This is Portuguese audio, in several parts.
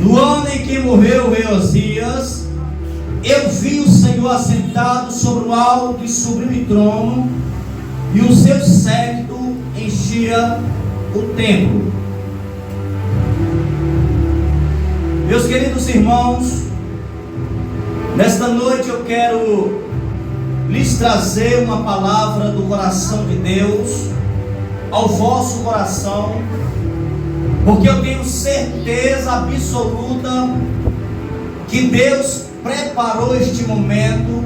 No ano em que morreu o rei Osias, eu vi o Senhor assentado sobre um alto e sublime trono, e o seu séquito enchia o templo. Meus queridos irmãos, nesta noite eu quero lhes trazer uma palavra do coração de Deus ao vosso coração, porque eu tenho certeza absoluta que Deus preparou este momento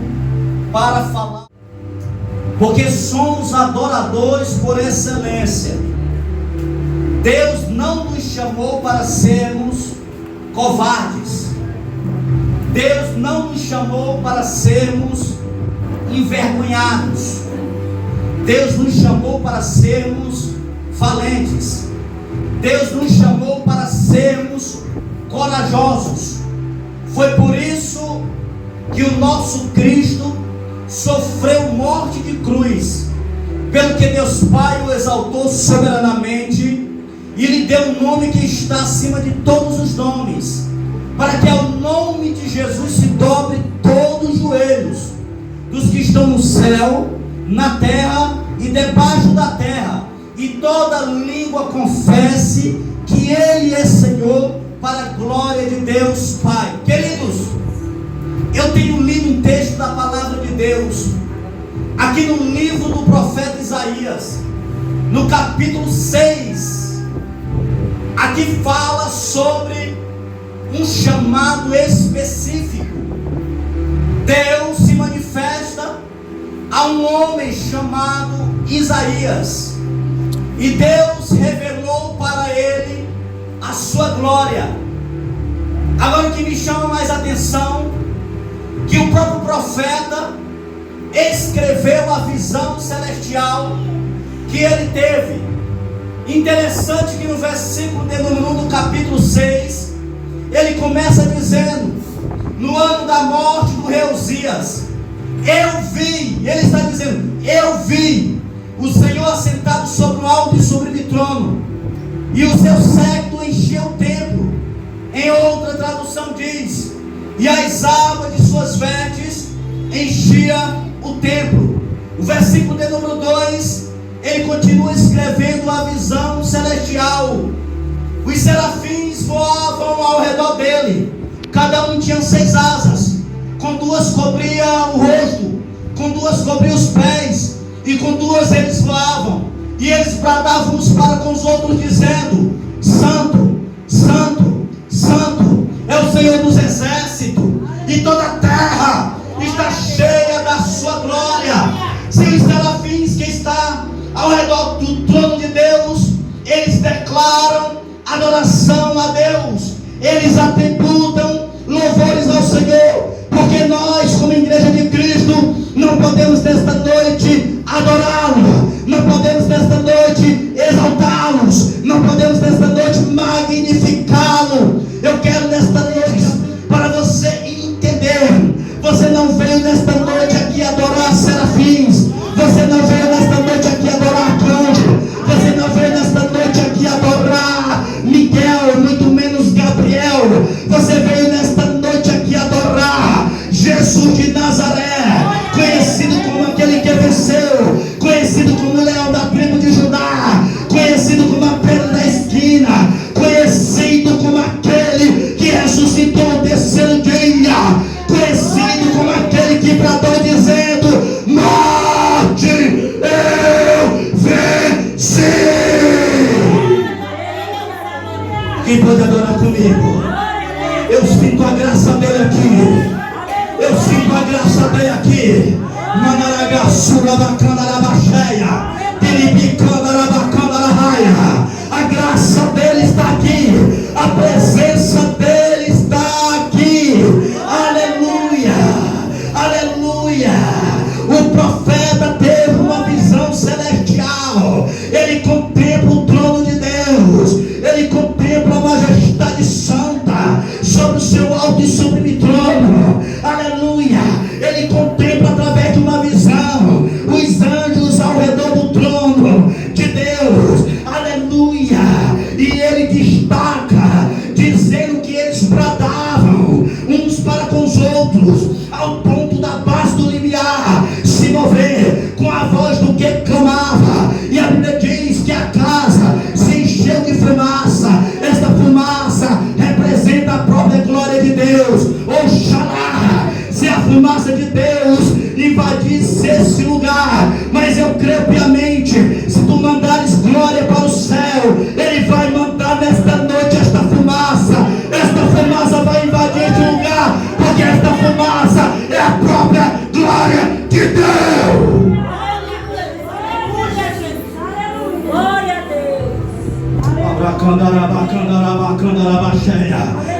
para falar, porque somos adoradores por excelência. Deus não nos chamou para sermos covardes. Deus não nos chamou para sermos envergonhados. Deus nos chamou para sermos valentes. Deus nos chamou para sermos corajosos. Foi por isso que o nosso Cristo sofreu morte de cruz, pelo que Deus Pai o exaltou soberanamente e lhe deu um nome que está acima de todos os nomes, para que ao nome de Jesus se dobre todos os joelhos dos que estão no céu, na terra e debaixo da terra, e toda língua confesse que Ele é Senhor, para a glória de Deus Pai. Queridos, eu tenho lido um texto da palavra de Deus aqui no livro do profeta Isaías, no capítulo 6. Aqui fala sobre um chamado específico. Deus se manifesta a um homem chamado Isaías, e Deus revelou para ele a sua glória. Agora, o que me chama mais atenção, que o próprio profeta escreveu a visão celestial que ele teve. Interessante que no versículo de número 1 do capítulo 6, ele começa dizendo: no ano da morte do rei Osias, eu vi, ele está dizendo, eu vi o Senhor assentado sobre um alto e sublime trono, e o seu séquito encheu o templo. Em outra tradução diz: e as abas de suas vestes enchia o templo. O versículo de número 2, ele continua escrevendo a visão celestial. Os serafins voavam ao redor dele, cada um tinha 6 asas, com 2 cobria o rosto, com 2 cobria os pés, e com 2 eles voavam, e eles bradavam uns para com os outros, dizendo: Santo, Santo, Santo é o Senhor dos exércitos, e toda a terra está cheia da sua glória. Sim, os serafins que estão ao redor do trono de Deus, eles declaram adoração a Deus, eles atributam louvores ao Senhor, porque nós, como igreja de Cristo, não podemos nesta noite adorá-lo, não podemos nesta noite exaltá-los, não podemos nesta noite magnificá-lo. Eu quero nesta noite, para você entender, você não veio nesta noite aqui adorar serafins, você não veio nesta noite aqui adorar arcanjo, você não veio nesta noite aqui adorar Miguel, muito menos Gabriel, você veio nesta noite aqui adorar Jesus de Nazaré, conhecido como aquele que venceu, conhecido como o leão da tribo de Judá, conhecido como a pedra da esquina, conhecido como aquele que ressuscitou no terceiro dia, conhecido como aquele que bradou dizendo: morte, eu venci. Quem pode adorar comigo? Eu sinto a graça dele aqui. Eu sinto a graça dele aqui. Manaragassura bacana da baixeia, piribicana da bacana da raia. A graça dele está aqui, a presença dele está aqui. Aleluia, aleluia. O profeta teve uma visão celestial. Ele contempla o trono de Deus, ele contempla a majestade santa sobre o seu alto e sublime trono. Aleluia. Ele contempla através de uma visão os anjos ao redor do trono de Deus. Aleluia. E ele destaca dizendo que eles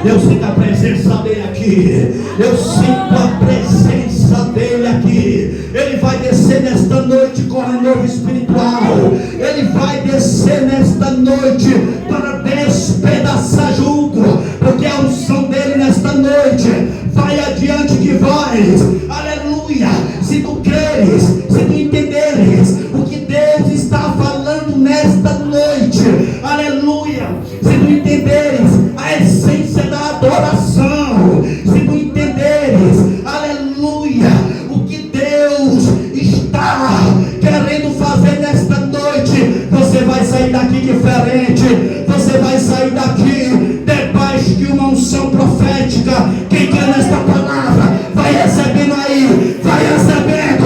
Eu sinto a presença dele aqui. Eu sinto a presença dele aqui. Ele vai descer nesta noite com renovo espiritual. Ele vai descer nesta noite para despedaçar jugo, porque a unção dele nesta noite vai adiante que vais. Aleluia. Se tu creres, se tu entenderes o que Deus está falando nesta noite, aleluia. Se tu entenderes a essência da adoração, se tu entenderes, aleluia, o que Deus está querendo fazer nesta noite, você vai sair daqui diferente. Você vai sair daqui debaixo de uma unção profética. Quem crê nesta palavra, vai recebendo aí, vai recebendo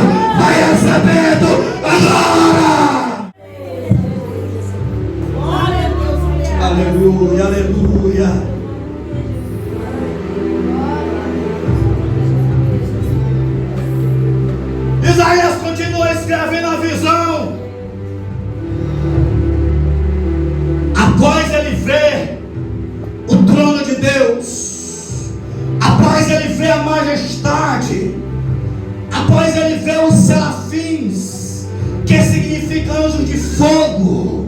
agora. Aleluia, aleluia. Isaías continua escrevendo a visão. Após ele ver o trono de Deus, após ele ver a majestade, após ele ver os serafins, que significa anjos de fogo,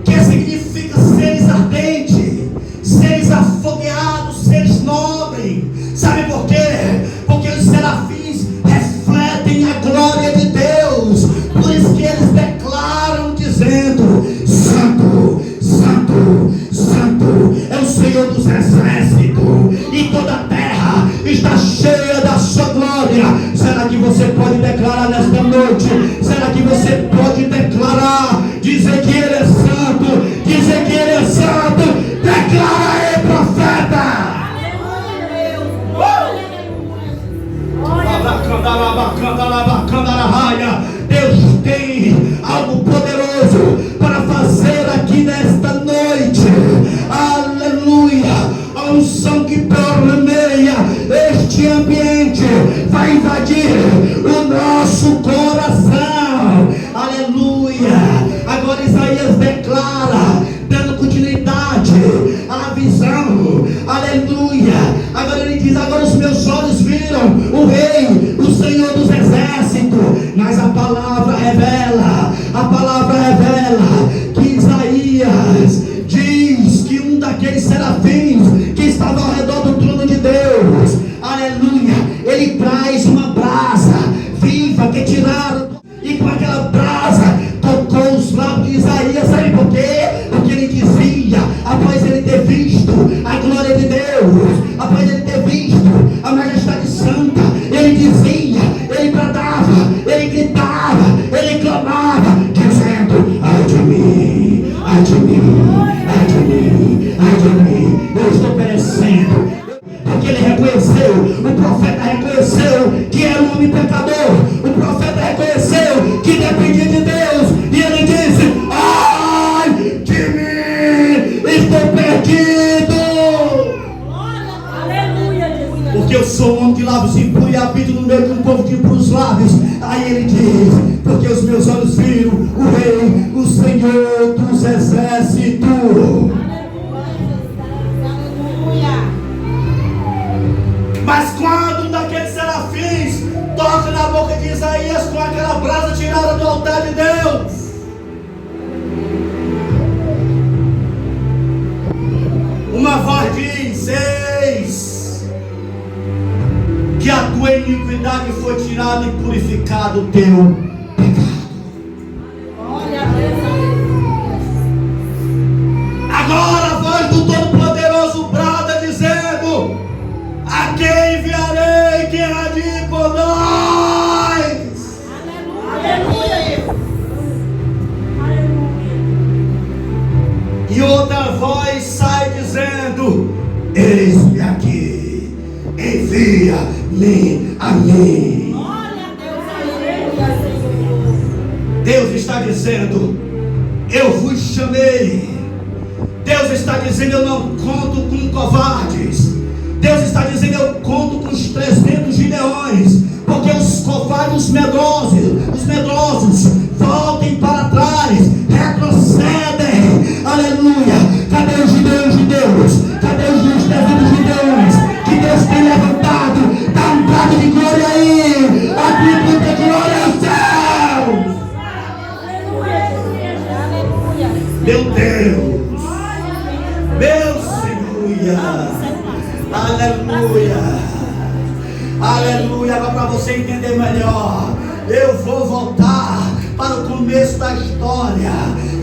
que significa seres ardentes, seres afogueados, seres nobres. Sabe por quê? Porque os serafins refletem a glória de Deus. Por isso que eles declaram dizendo: Santo, Santo, Santo é o Senhor dos exércitos, e toda a terra está cheia da sua glória. Será que você pode declarar nesta noite? Será que você pode declarar, dizer que ele é santo, dizer que ele é santo? Declara aí, profeta. Deus tem algo poderoso para fazer aqui nesta noite. Aleluia. A unção que permeia este ambiente vai invadir o nosso coração. Aleluia. Agora Isaías declara, dando continuidade à visão. Aleluia. Agora ele diz: agora os meus olhos viram o Rei, o Senhor dos exércitos. Mas a palavra revela que Isaías diz que um daqueles serafins que estava ao redor do trono de Deus, aleluia, ele traz uma brasa viva que tiraram, e com aquela brasa tocou os lábios de Isaías. Sabe por quê? Porque ele dizia, após ele ter visto a glória de Deus, após ele ter visto a majestade santa, ele dizia, ele bradava, ele gritava, ele clamava, dizendo: ai de mim, ai de mim, ai de mim, ai de mim, eu estou perecendo. Porque ele reconheceu, o profeta reconheceu que era um homem pecador, o profeta reconheceu que dependia de Deus, e ele disse: ai de mim, estou perdido. Porque eu sou um homem de lábios impuros e habito no meio de um povo de impuros lábios. Aí ele diz: porque os meus olhos viram o Rei, o Senhor dos exércitos. Mas quando um daqueles serafins toca na boca de Isaías com aquela brasa tirada do altar de Deus, uma voz diz: eis que a tua iniquidade foi tirada e purificado o teu pecado. Agora a voz do Todo-Poderoso brada dizendo: a quem enviarei que há de ir por nós? Aleluia. E outra voz sai dizendo: eis-me aqui, envia-me a mim. Deus está dizendo: eu vos chamei. Deus está dizendo: eu não conto com covardes. Deus está dizendo: eu conto com os 300 gideões, porque os covardes, os medrosos voltem para trás, retrocedem. Aleluia. Cadê os gideões de Deus? Cadê os 300 gideões? Aleluia. Aleluia. Agora para você entender melhor, eu vou voltar para o começo da história.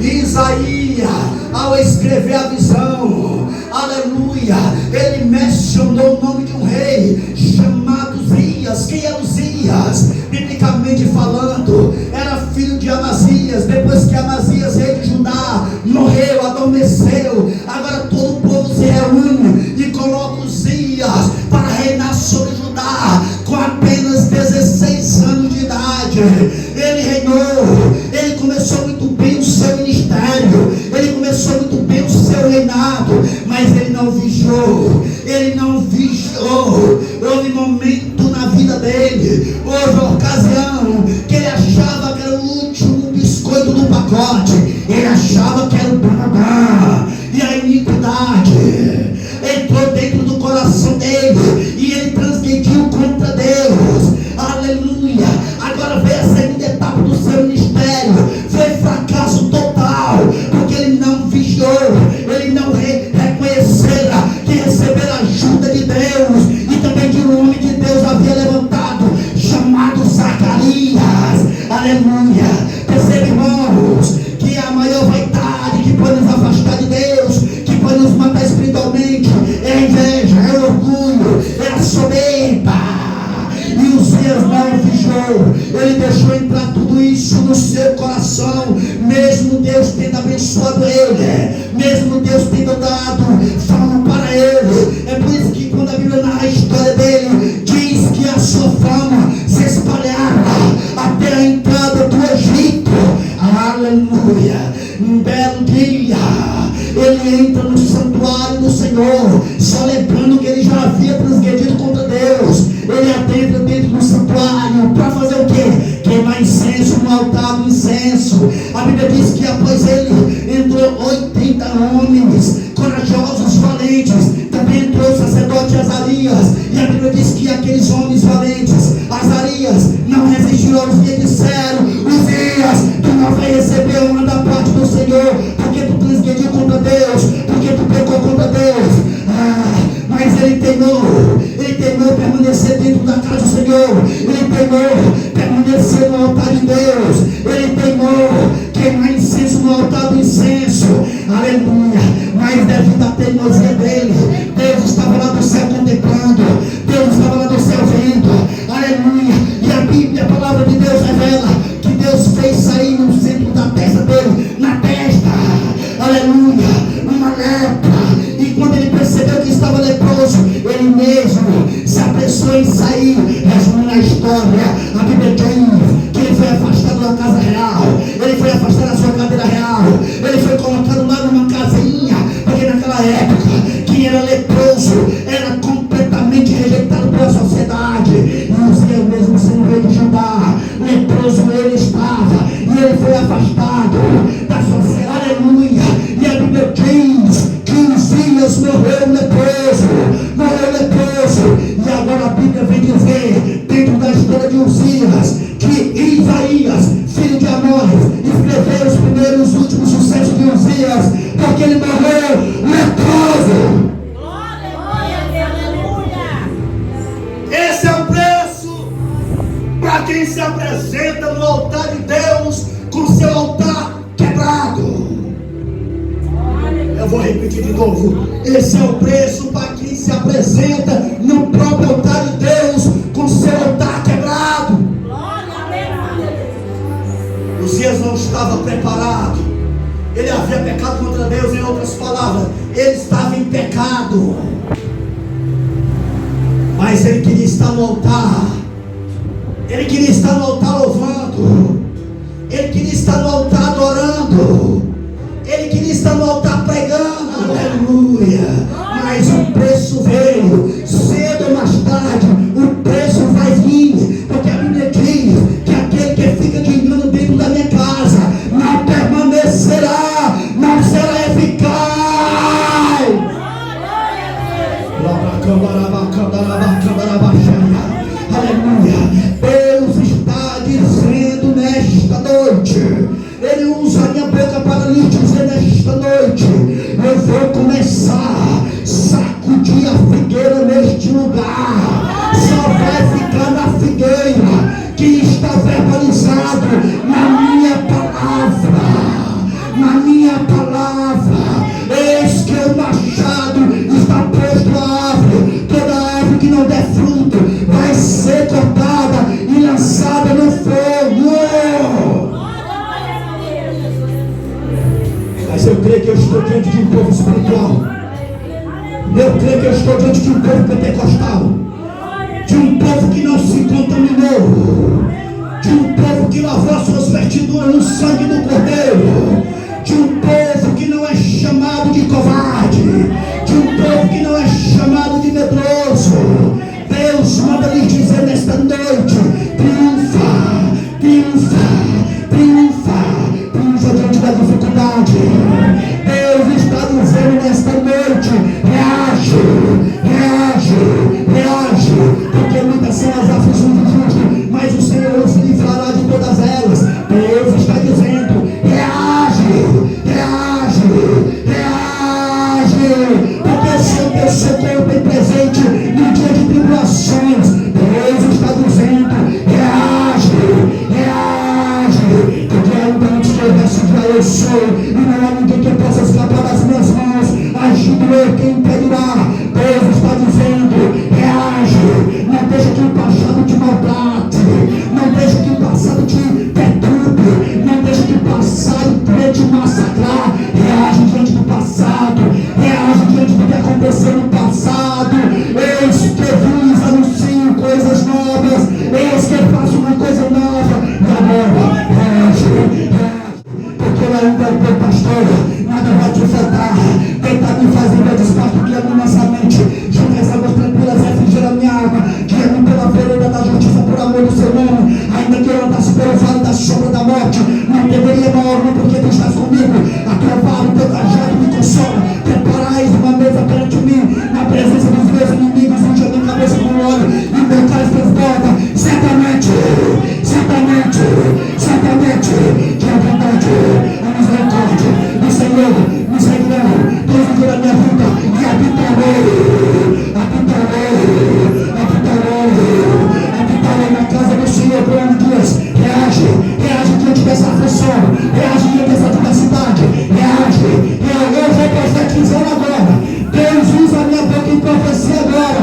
Isaías, ao escrever a visão, aleluia, ele mencionou o nome de um rei chamado Uzias. Quem era Uzias? Biblicamente falando, era filho de Amazias. Depois que Amazias, rei de Judá, morreu, adormeceu, agora todo o povo se reúne e coloca Uzias para reinar sobre Judá com apenas 16 anos de idade. Ele reinou, ele começou muito bem o seu ministério, ele começou muito bem o seu reinado, mas ele não vigiou, houve momento na vida dele, houve ocasião que ele achava que era o último biscoito do pacote, ele achava que era o bambam, e a iniquidade entrou dentro do coração dele, e ele transgrediu contra Deus. Aleluia. Agora veio a segunda etapa do seu ministério, foi fracasso total, porque ele não vigiou, ele não reconhecera que receber a ajuda de Deus e também de um homem que Deus havia levantado, chamado Zacarias. Aleluia. Percebe, irmãos, que a maior vaidade que pode nos afastar de Deus, que pode nos matar espiritualmente, é a inveja, é o orgulho, é a soberba. E Uzias não vigiou, ele deixou entrar tudo isso no seu coração, mesmo Deus tendo abençoado ele, mesmo Deus tendo dado fama para ele. É por isso que quando a Bíblia narra a história dele, diz que a sua fama se espalhava até a entrada do Egito. Aleluia. Um belo dia ele entra no santuário do Senhor, só lembrando que ele já havia transgredido contra Deus. Ele adentra dentro do santuário para fazer o quê? Queimar incenso no altar do incenso. A Bíblia diz que após ele entrou 80 homens corajosos, valentes. Também entrou o sacerdote Azarias, e a Bíblia diz que aqueles homens valentes, Azarias, não resistiram aos dias e disseram: Uzias, tu não vai receber honra da parte do Senhor, porque tu transgrediu contra Deus, porque tu pecou contra Deus. Mas ele teimou permanecer dentro da casa do Senhor, ele teimou permanecer no altar de Deus, ele teimou queimar incenso no altar do incenso. Aleluia. Mas devido à teimosia dele, Deus estava lá do céu contemplando, Deus estava lá do céu vendo. Aleluia. E a Bíblia, a palavra de Deus revela que Deus fez sair no centro da testa dele, na testa, aleluia, uma lepra. E quando ele percebeu que estava leproso, ele mesmo se apressou em sair. Resumindo a história, a Bíblia diz que ele foi afastado da casa real, ele foi afastado da sua cadeira real, ele foi colocado lá numa casinha, porque naquela época quem era leproso era completamente rejeitado pela sociedade. E Uzias, mesmo sendo rei de Judá, leproso ele estava, e ele foi afastado da sociedade. Aleluia. E a Bíblia diz que Uzias morreu leproso. E agora a Bíblia vem dizer, dentro da história de Uzias, que Isaías, filho de Amós, escreveu os primeiros e os últimos sucessos de Uzias, porque ele morreu leproso. Esse é o preço para quem se apresenta no altar de Deus com seu altar quebrado. Eu vou repetir de novo. Esse é o preço para quem se apresenta no próprio altar de Deus com seu altar quebrado. Uzias não estava preparado. Ele havia pecado contra Deus. Em outras palavras, ele estava em pecado, mas ele queria estar no altar. Ele queria estar no altar louvando, ele queria estar no altar adorando, ele queria estar no altar pregando. Aleluia. Mas o preço veio, cedo ou mais tarde o preço vai vir, porque a Bíblia diz que aquele que fica de engano dentro da minha casa não permanecerá, não será eficaz. Aleluia. Deus está dizendo nesta noite, ele usa a minha boca para lhe dizer nesta noite: eu vou começar a sacudir a figueira neste lugar, só vai ficar na figueira que está verbalizado na minha palavra. Na minha palavra, eis que o machado está posto à árvore. Toda árvore que não der fruto vai ser cortada e lançada no fogo. Mas eu creio que eu estou diante de um povo espiritual. Eu creio que eu estou diante de um povo pentecostal, de um povo que não se contaminou, de um povo que lavou suas vestiduras no sangue do Cordeiro, de um povo que não é chamado de covarde, de um povo que não é chamado de medroso. Deus manda lhes dizer nesta noite: triunfa, triunfa, triunfa, triunfa diante da dificuldade. Deus está dizendo nesta noite: reage, reage, reage, porque muitas são as aflições do justo, mas o Senhor se livrará de todas elas. Deus está dizendo: reage, reage, reage, porque seu teu socorro bem presente no dia de tribulações. Deus está dizendo: reage, reage, porque ainda antes que houvesse já eu sou, e não há ninguém que possa escapar das minhas mãos. Agindo eu, quem impedirá? Deus está dizendo: reage, não deixa que o passado te maltrate, não deixa que o passado te perturbe, não deixa que o passado venha te massacrar. Reage diante do passado, reage diante do que aconteceu no passado. Eis que vos anuncio coisas novas, eis que faço uma coisa nova. E agora, reage, reage, porque ainda é o teu pastor, nada vai te faltar. Quem está me fazendo é despacho que amo nossa mente, junto às águas tranquilas refrigera a minha alma, guia-me pela vereda da justiça por amor do seu nome. Ainda que eu andasse pelo vale da sombra da morte, não temeria mal, porque tu estás comigo. A tua vara, o teu cajado me consola. Preparais uma mesa perante mim, na presença dos meus inimigos, onde a minha cabeça com óleo e o meu cálice transborda. Certamente, certamente, certamente, que a bondade, a misericórdia do Senhor me seguirão todos os dias da minha vida, e habitarei, habitarei, habitarei, habitarei na casa do Senhor por anos dias. Reage, reage diante dessa aflição, reage diante dessa diversidade, reage, eu vou profetizar agora. Deus usa a minha boca em profecia agora.